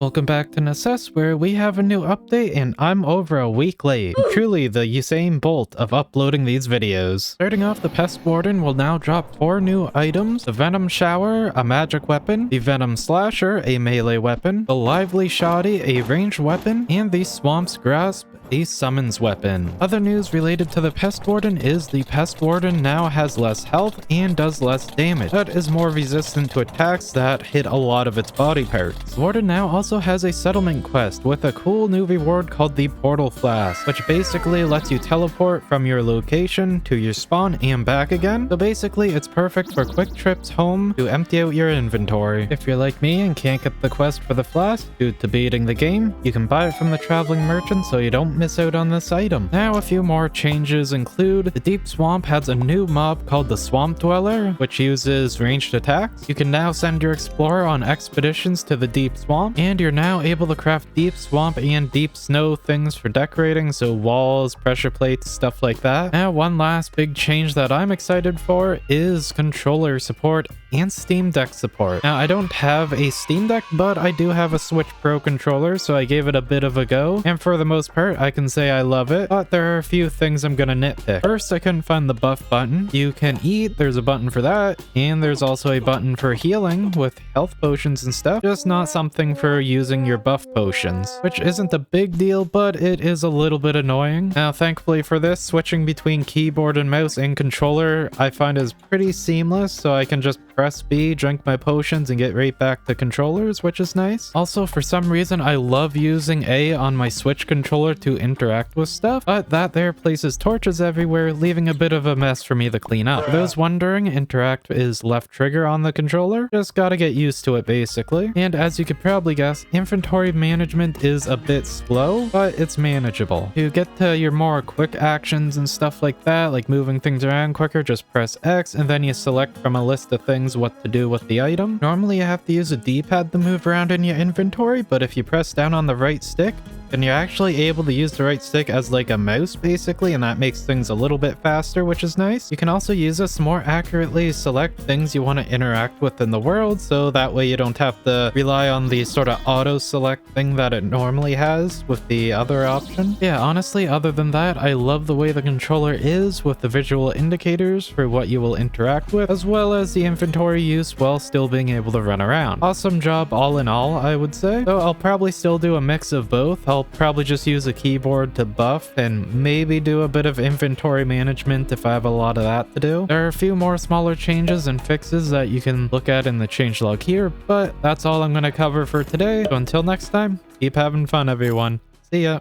Welcome back to Necesse, where we have a new update and I'm over a week late. Truly the Usain Bolt of uploading these videos. Starting off, the Pest Warden will now drop 4 new items: the Venom Shower, a magic weapon, the Venom Slasher, a melee weapon, the Lively Shoddy, a ranged weapon, and the Swamp's Grasp, a summons weapon. Other news related to the Pest Warden is the Pest Warden now has less health and does less damage, but is more resistant to attacks that hit a lot of its body parts. The Warden now also has a settlement quest with a cool new reward called the Portal Flask, which basically lets you teleport from your location to your spawn and back again. So basically it's perfect for quick trips home to empty out your inventory. If you're like me and can't get the quest for the flask due to beating the game, you can buy it from the traveling merchant so you don't miss out on this item. Now a few more changes include the Deep Swamp has a new mob called the Swamp Dweller, which uses ranged attacks. You can now send your explorer on expeditions to the Deep Swamp, and you're now able to craft deep swamp and deep snow things for decorating, so walls, pressure plates, stuff like that. Now one last big change that I'm excited for is controller support and Steam Deck support. Now I don't have a Steam Deck, but I do have a Switch Pro controller, so I gave it a bit of a go, and for the most part I can say I love it, but there are a few things I'm gonna nitpick. First, I couldn't find the buff button. You can eat, there's a button for that, and there's also a button for healing with health potions and stuff, just not something for using your buff potions, which isn't a big deal, but it is a little bit annoying. Now thankfully for this, switching between keyboard and mouse and controller I find is pretty seamless, so I can just press B, drink my potions, and get right back to controllers, which is nice. Also, for some reason, I love using A on my Switch controller to interact with stuff, but that there places torches everywhere, leaving a bit of a mess for me to clean up. For those wondering, interact is left trigger on the controller. Just gotta get used to it, basically. And as you could probably guess, inventory management is a bit slow, but it's manageable. To get to your more quick actions and stuff like that, like moving things around quicker, just press X, and then you select from a list of things what to do with the item. Normally you have to use a D-pad to move around in your inventory, but if you press down on the right stick, then you're actually able to use the right stick as like a mouse basically, and that makes things a little bit faster, which is nice. You can also use this to more accurately select things you want to interact with in the world, so that way you don't have to rely on the sort of auto select thing that it normally has with the other option. Yeah, honestly, other than that, I love the way the controller is with the visual indicators for what you will interact with, as well as the inventory use while still being able to run around. Awesome job all in all, I would say. So I'll probably still do a mix of both. I'll probably just use a keyboard to buff and maybe do a bit of inventory management if I have a lot of that to do. There are a few more smaller changes and fixes that you can look at in the changelog here, but that's all I'm going to cover for today. So until next time, keep having fun, everyone. See ya.